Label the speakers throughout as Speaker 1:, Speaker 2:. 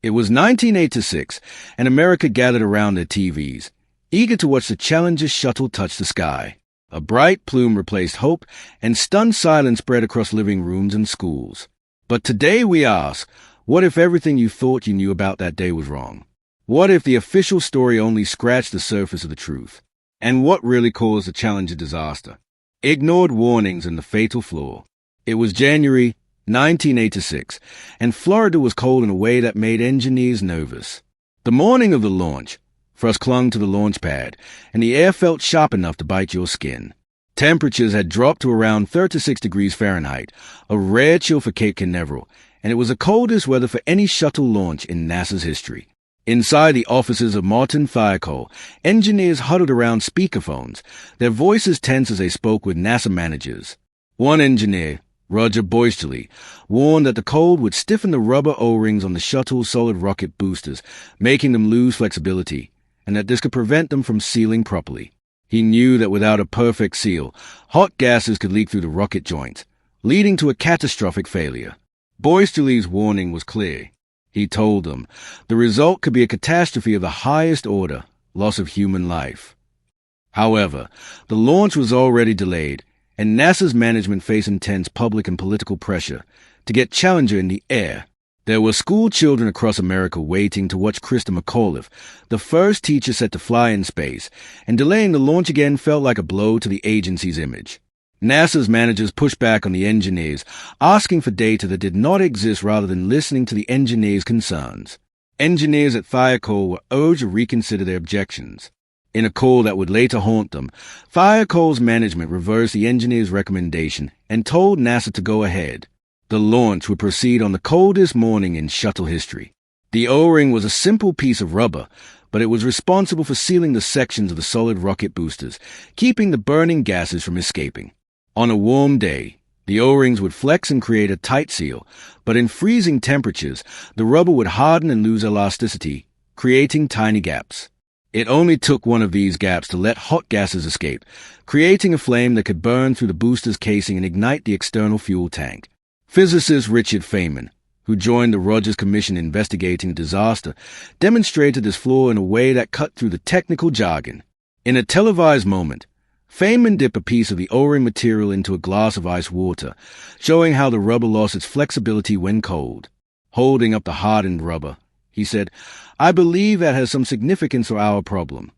Speaker 1: It was 1986, and America gathered around their TVs, eager to watch the Challenger shuttle touch the sky. A bright plume replaced hope, and stunned silence spread across living rooms and schools. But today we ask, what if everything you thought you knew about that day was wrong? What if the official story only scratched the surface of the truth? And what really caused the Challenger disaster? Ignored warnings and the fatal flaw. It was January 1986, and Florida was cold in a way that made engineers nervous. The morning of the launch, Frost clung to the launch pad, and the air felt sharp enough to bite your skin. Temperatures had dropped to around 36 degrees Fahrenheit, a rare chill for Cape Canaveral, and it was the coldest weather for any shuttle launch in NASA's history. Inside the offices of Martin Thiokol, engineers huddled around speakerphones, their voices tense as they spoke with NASA managers. One engineer, Roger Boisterly, warned that the cold would stiffen the rubber O-rings on the shuttle's solid rocket boosters, making them lose flexibility, and that this could prevent them from sealing properly. He knew that without a perfect seal, hot gases could leak through the rocket joints, leading to a catastrophic failure. Boisterly's warning was clear. He told them, the result could be a catastrophe of the highest order, loss of human life. However, the launch was already delayed, and NASA's management faced intense public and political pressure to get Challenger in the air. There were school children across America waiting to watch Krista McAuliffe, the first teacher set to fly in space, and delaying the launch again felt like a blow to the agency's image. NASA's managers pushed back on the engineers, asking for data that did not exist rather than listening to the engineers' concerns. Engineers at Thiokol were urged to reconsider their objections. In a call that would later haunt them, Thiokol's management reversed the engineers' recommendation and told NASA to go ahead. The launch would proceed on the coldest morning in shuttle history. The O-ring was a simple piece of rubber, but it was responsible for sealing the sections of the solid rocket boosters, keeping the burning gases from escaping. On a warm day, the O-rings would flex and create a tight seal, but in freezing temperatures, the rubber would harden and lose elasticity, creating tiny gaps. It only took one of these gaps to let hot gases escape, creating a flame that could burn through the booster's casing and ignite the external fuel tank. Physicist Richard Feynman, who joined the Rogers Commission investigating the disaster, demonstrated this flaw in a way that cut through the technical jargon. In a televised moment, Feynman dipped a piece of the O-ring material into a glass of ice water, showing how the rubber lost its flexibility when cold. Holding up the hardened rubber, he said, "I believe that has some significance for our problem."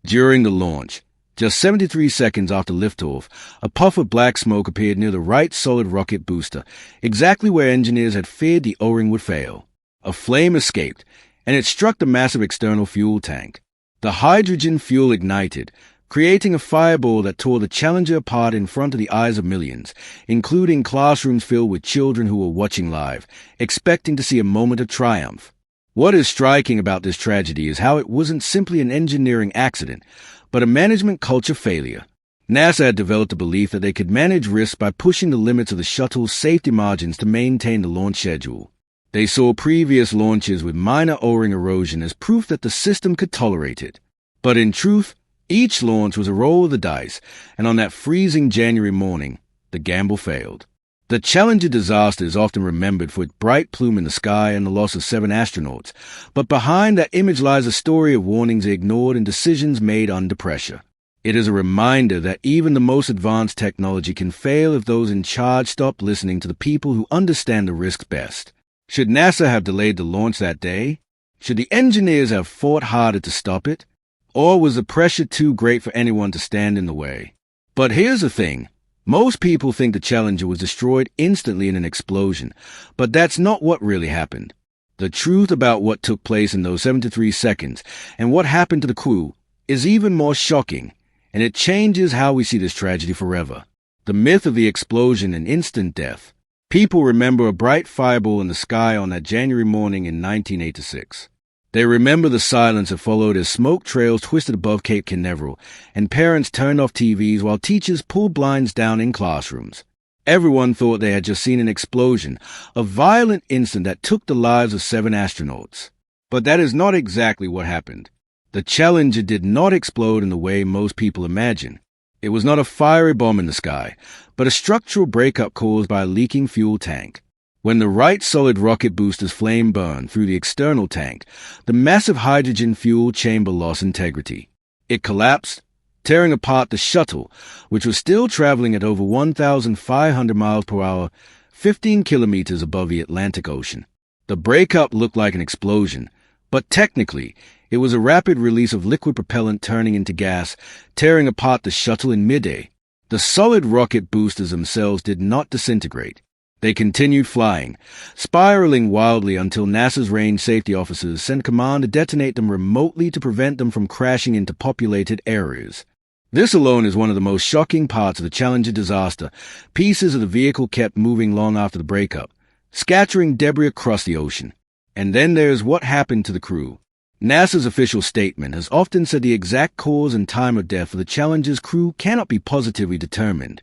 Speaker 1: During the launch, just 73 seconds after liftoff, a puff of black smoke appeared near the right solid rocket booster, exactly where engineers had feared the O-ring would fail. A flame escaped, and it struck the massive external fuel tank. The hydrogen fuel ignited, creating a fireball that tore the Challenger apart in front of the eyes of millions, including classrooms filled with children who were watching live, expecting to see a moment of triumph. What is striking about this tragedy is how it wasn't simply an engineering accident, but a management culture failure. NASA had developed a belief that they could manage risks by pushing the limits of the shuttle's safety margins to maintain the launch schedule. They saw previous launches with minor O-ring erosion as proof that the system could tolerate it. But in truth, each launch was a roll of the dice, and on that freezing January morning, the gamble failed. The Challenger disaster is often remembered for its bright plume in the sky and the loss of 7 astronauts, but behind that image lies a story of warnings ignored and decisions made under pressure. It is a reminder that even the most advanced technology can fail if those in charge stop listening to the people who understand the risks best. Should NASA have delayed the launch that day? Should the engineers have fought harder to stop it? Or was the pressure too great for anyone to stand in the way? But here's the thing. Most people think the Challenger was destroyed instantly in an explosion, but that's not what really happened. The truth about what took place in those 73 seconds and what happened to the crew is even more shocking, and it changes how we see this tragedy forever. The myth of the explosion and instant death. People remember a bright fireball in the sky on that January morning in 1986. They remember the silence that followed as smoke trails twisted above Cape Canaveral, and parents turned off TVs while teachers pulled blinds down in classrooms. Everyone thought they had just seen an explosion, a violent incident that took the lives of 7 astronauts. But that is not exactly what happened. The Challenger did not explode in the way most people imagine. It was not a fiery bomb in the sky, but a structural breakup caused by a leaking fuel tank. When the right solid rocket booster's flame burned through the external tank, the massive hydrogen fuel chamber lost integrity. It collapsed, tearing apart the shuttle, which was still traveling at over 1,500 miles per hour, 15 kilometers above the Atlantic Ocean. The breakup looked like an explosion, but technically, it was a rapid release of liquid propellant turning into gas, tearing apart the shuttle in midair. The solid rocket boosters themselves did not disintegrate. They continued flying, spiraling wildly until NASA's range safety officers sent command to detonate them remotely to prevent them from crashing into populated areas. This alone is one of the most shocking parts of the Challenger disaster. Pieces of the vehicle kept moving long after the breakup, scattering debris across the ocean. And then there's what happened to the crew. NASA's official statement has often said the exact cause and time of death of the Challenger's crew cannot be positively determined.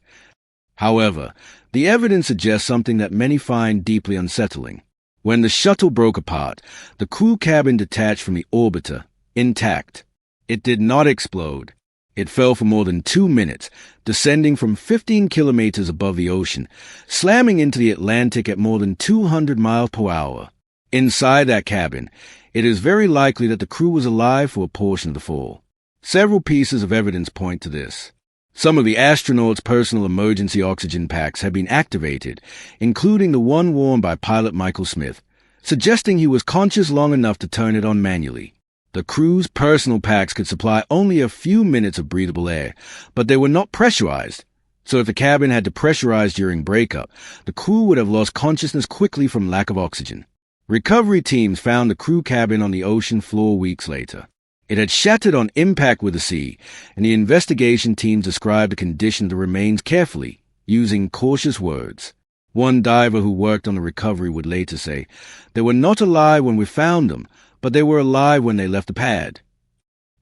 Speaker 1: However, the evidence suggests something that many find deeply unsettling. When the shuttle broke apart, the crew cabin detached from the orbiter, intact. It did not explode. It fell for more than 2 minutes, descending from 15 kilometers above the ocean, slamming into the Atlantic at more than 200 miles per hour. Inside that cabin, it is very likely that the crew was alive for a portion of the fall. Several pieces of evidence point to this. Some of the astronauts' personal emergency oxygen packs had been activated, including the one worn by pilot Michael Smith, suggesting he was conscious long enough to turn it on manually. The crew's personal packs could supply only a few minutes of breathable air, but they were not pressurized. So if the cabin had to pressurize during breakup, the crew would have lost consciousness quickly from lack of oxygen. Recovery teams found the crew cabin on the ocean floor weeks later. It had shattered on impact with the sea, and the investigation teams described the condition of the remains carefully, using cautious words. One diver who worked on the recovery would later say, "They were not alive when we found them, but they were alive when they left the pad."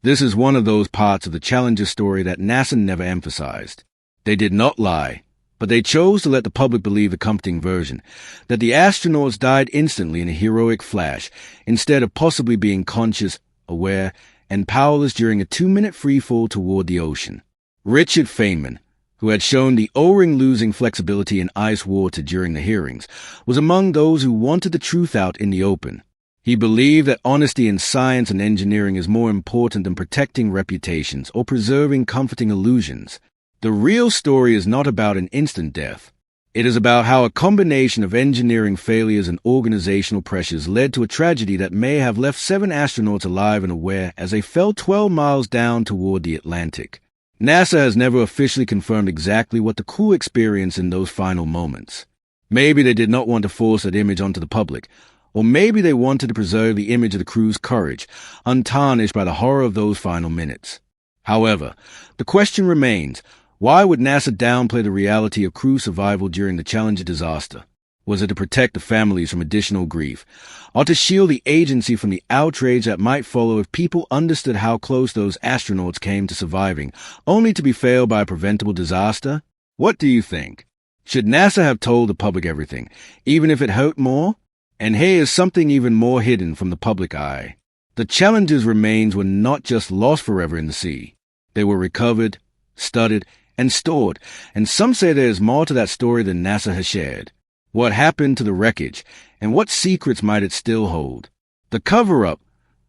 Speaker 1: This is one of those parts of the Challenger story that NASA never emphasized. They did not lie, but they chose to let the public believe the comforting version, that the astronauts died instantly in a heroic flash, instead of possibly being conscious, aware, and powerless during a 2-minute freefall toward the ocean. Richard Feynman, who had shown the O-ring losing flexibility in ice water during the hearings, was among those who wanted the truth out in the open. He believed that honesty in science and engineering is more important than protecting reputations or preserving comforting illusions. The real story is not about an instant death. It is about how a combination of engineering failures and organizational pressures led to a tragedy that may have left 7 astronauts alive and aware as they fell 12 miles down toward the Atlantic. NASA has never officially confirmed exactly what the crew experienced in those final moments. Maybe they did not want to force that image onto the public, or maybe they wanted to preserve the image of the crew's courage, untarnished by the horror of those final minutes. However, the question remains, why would NASA downplay the reality of crew survival during the Challenger disaster? Was it to protect the families from additional grief, or to shield the agency from the outrage that might follow if people understood how close those astronauts came to surviving, only to be failed by a preventable disaster? What do you think? Should NASA have told the public everything, even if it hurt more? And here is something even more hidden from the public eye. The Challenger's remains were not just lost forever in the sea. They were recovered, studied, and stored, and some say there is more to that story than NASA has shared. What happened to the wreckage, and what secrets might it still hold? The cover-up,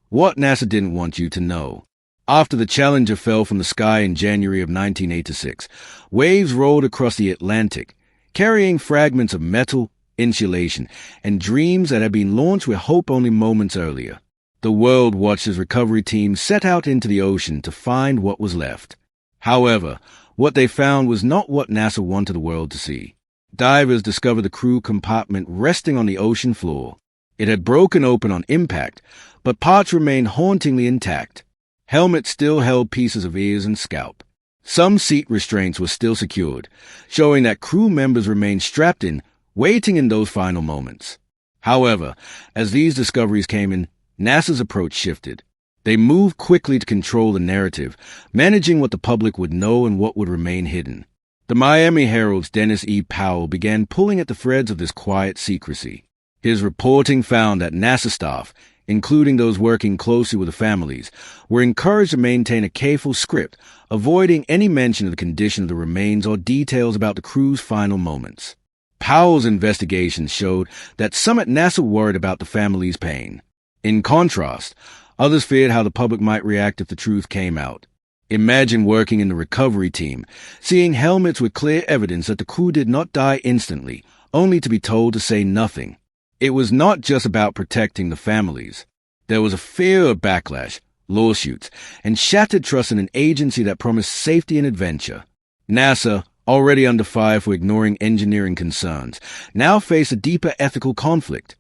Speaker 1: what NASA didn't want you to know. After the Challenger fell from the sky in January of 1986, waves rolled across the Atlantic, carrying fragments of metal, insulation, and dreams that had been launched with hope only moments earlier. The world watched as recovery teams set out into the ocean to find what was left. However, what they found was not what NASA wanted the world to see. Divers discovered the crew compartment resting on the ocean floor. It had broken open on impact, but parts remained hauntingly intact. Helmets still held pieces of ears and scalp. Some seat restraints were still secured, showing that crew members remained strapped in, waiting in those final moments. However, as these discoveries came in, NASA's approach shifted. They moved quickly to control the narrative, managing what the public would know and what would remain hidden. The Miami Herald's Dennis E. Powell began pulling at the threads of this quiet secrecy. His reporting found that NASA staff, including those working closely with the families, were encouraged to maintain a careful script, avoiding any mention of the condition of the remains or details about the crew's final moments. Powell's investigations showed that some at NASA worried about the family's pain. In contrast, others feared how the public might react if the truth came out. Imagine working in the recovery team, seeing helmets with clear evidence that the crew did not die instantly, only to be told to say nothing. It was not just about protecting the families. There was a fear of backlash, lawsuits, and shattered trust in an agency that promised safety and adventure. NASA, already under fire for ignoring engineering concerns, now faced a deeper ethical conflict.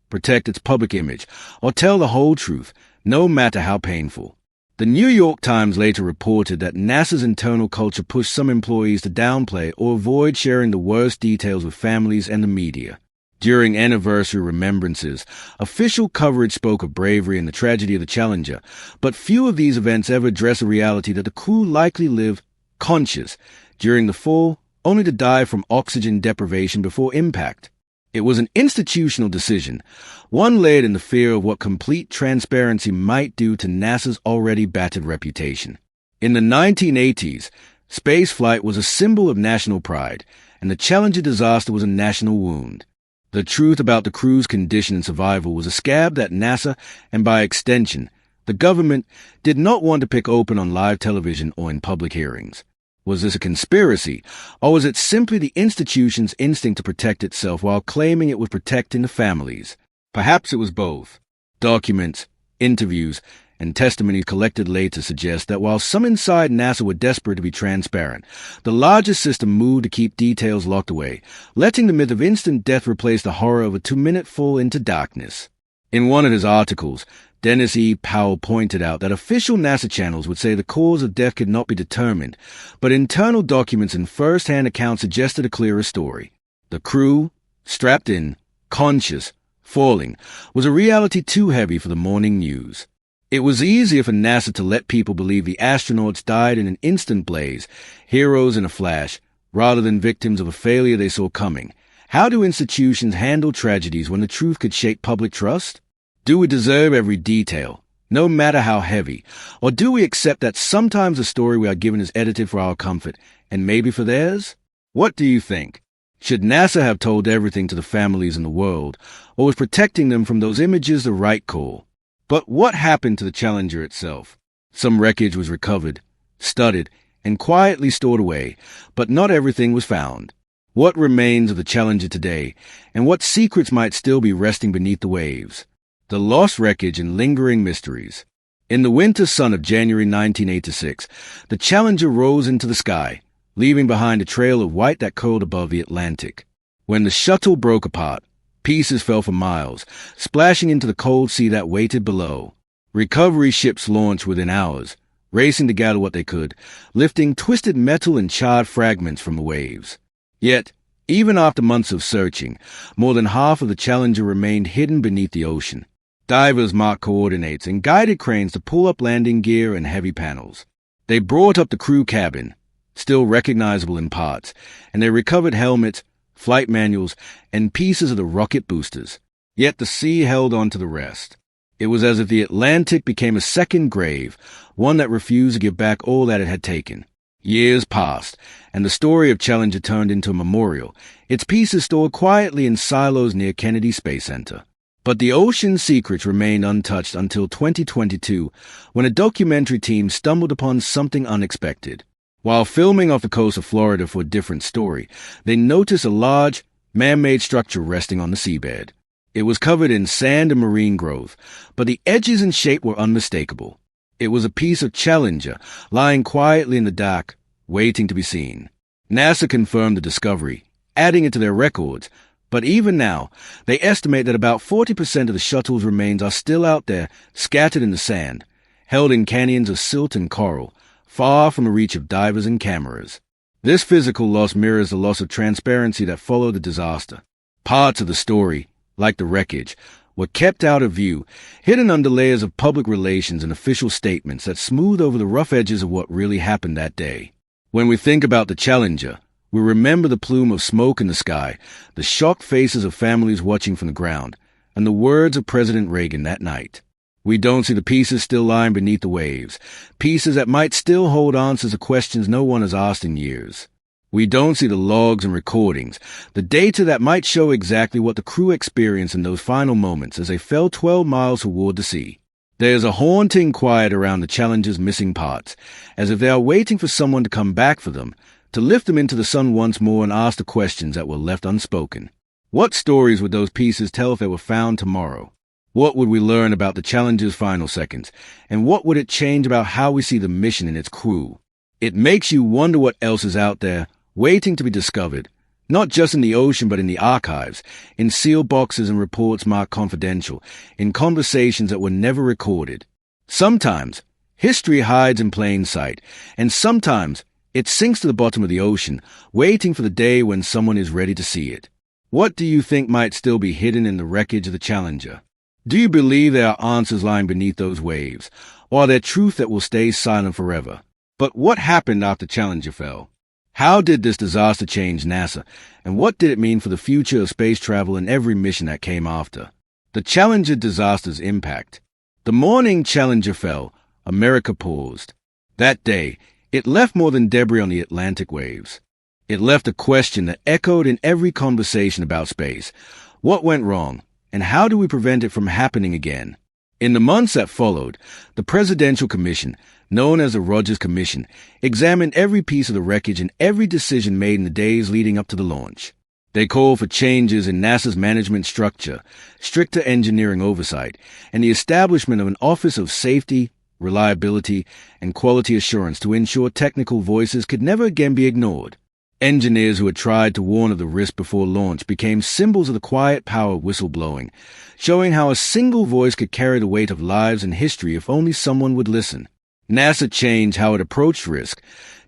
Speaker 1: Protect its public image, or tell the whole truth, no matter how painful. The New York Times later reported that NASA's internal culture pushed some employees to downplay or avoid sharing the worst details with families and the media. During anniversary remembrances, official coverage spoke of bravery and the tragedy of the Challenger, but few of these events ever address the reality that the crew likely lived conscious during the fall, only to die from oxygen deprivation before impact. It was an institutional decision, one layered in the fear of what complete transparency might do to NASA's already battered reputation. In the 1980s, spaceflight was a symbol of national pride, and the Challenger disaster was a national wound. The truth about the crew's condition and survival was a scab that NASA, and by extension, the government, did not want to pick open on live television or in public hearings. Was this a conspiracy, or was it simply the institution's instinct to protect itself while claiming it was protecting the families? Perhaps it was both. Documents, interviews, and testimony collected later suggest that while some inside NASA were desperate to be transparent, the larger system moved to keep details locked away, letting the myth of instant death replace the horror of a 2-minute fall into darkness. In one of his articles, Dennis E. Powell pointed out that official NASA channels would say the cause of death could not be determined, but internal documents and first-hand accounts suggested a clearer story. The crew, strapped in, conscious, falling, was a reality too heavy for the morning news. It was easier for NASA to let people believe the astronauts died in an instant blaze, heroes in a flash, rather than victims of a failure they saw coming. How do institutions handle tragedies when the truth could shake public trust? Do we deserve every detail, no matter how heavy, or do we accept that sometimes the story we are given is edited for our comfort, and maybe for theirs? What do you think? Should NASA have told everything to the families in the world, or was protecting them from those images the right call? But what happened to the Challenger itself? Some wreckage was recovered, studied, and quietly stored away, but not everything was found. What remains of the Challenger today, and what secrets might still be resting beneath the waves? The lost wreckage and lingering mysteries. In the winter sun of January 1986, the Challenger rose into the sky, leaving behind a trail of white that curled above the Atlantic. When the shuttle broke apart, pieces fell for miles, splashing into the cold sea that waited below. Recovery ships launched within hours, racing to gather what they could, lifting twisted metal and charred fragments from the waves. Yet, even after months of searching, more than half of the Challenger remained hidden beneath the ocean. Divers marked coordinates and guided cranes to pull up landing gear and heavy panels. They brought up the crew cabin, still recognizable in parts, and they recovered helmets, flight manuals, and pieces of the rocket boosters. Yet the sea held on to the rest. It was as if the Atlantic became a second grave, one that refused to give back all that it had taken. Years passed, and the story of Challenger turned into a memorial, its pieces stored quietly in silos near Kennedy Space Center. But the ocean's secrets remained untouched until 2022, when a documentary team stumbled upon something unexpected. While filming off the coast of Florida for a different story, they noticed a large, man-made structure resting on the seabed. It was covered in sand and marine growth, but the edges and shape were unmistakable. It was a piece of Challenger, lying quietly in the dark, waiting to be seen. NASA confirmed the discovery, adding it to their records, but even now, they estimate that about 40% of the shuttle's remains are still out there, scattered in the sand, held in canyons of silt and coral, far from the reach of divers and cameras. This physical loss mirrors the loss of transparency that followed the disaster. Parts of the story, like the wreckage, were kept out of view, hidden under layers of public relations and official statements that smooth over the rough edges of what really happened that day. When we think about the Challenger, we remember the plume of smoke in the sky, the shocked faces of families watching from the ground, and the words of President Reagan that night. We don't see the pieces still lying beneath the waves, pieces that might still hold answers to questions no one has asked in years. We don't see the logs and recordings, the data that might show exactly what the crew experienced in those final moments as they fell 12 miles toward the sea. There's a haunting quiet around the Challenger's missing parts, as if they are waiting for someone to come back for them, to lift them into the sun once more and ask the questions that were left unspoken. What stories would those pieces tell if they were found tomorrow? What would we learn about the Challenger's final seconds, and what would it change about how we see the mission and its crew? It makes you wonder what else is out there, waiting to be discovered, not just in the ocean but in the archives, in sealed boxes and reports marked confidential, in conversations that were never recorded. Sometimes, history hides in plain sight, and sometimes it sinks to the bottom of the ocean, waiting for the day when someone is ready to see it. What do you think might still be hidden in the wreckage of the Challenger? Do you believe there are answers lying beneath those waves, or are there truth that will stay silent forever? But what happened after Challenger fell? How did this disaster change NASA, and what did it mean for the future of space travel and every mission that came after? The Challenger disaster's impact. The morning Challenger fell, America paused. That day, it left more than debris on the Atlantic waves. It left a question that echoed in every conversation about space. What went wrong, and how do we prevent it from happening again? In the months that followed, the Presidential Commission, known as the Rogers Commission, examined every piece of the wreckage and every decision made in the days leading up to the launch. They called for changes in NASA's management structure, stricter engineering oversight, and the establishment of an Office of Safety, Reliability, and Quality Assurance to ensure technical voices could never again be ignored. Engineers who had tried to warn of the risk before launch became symbols of the quiet power of whistleblowing, showing how a single voice could carry the weight of lives and history if only someone would listen. NASA changed how it approached risk,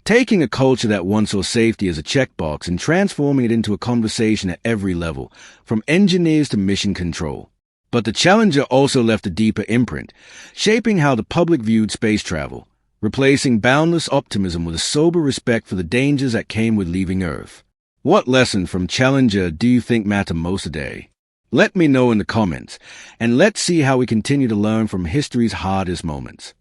Speaker 1: taking a culture that once saw safety as a checkbox and transforming it into a conversation at every level, from engineers to mission control. But the Challenger also left a deeper imprint, shaping how the public viewed space travel, replacing boundless optimism with a sober respect for the dangers that came with leaving Earth. What lesson from Challenger do you think matter most today? Let me know in the comments, and let's see how we continue to learn from history's hardest moments.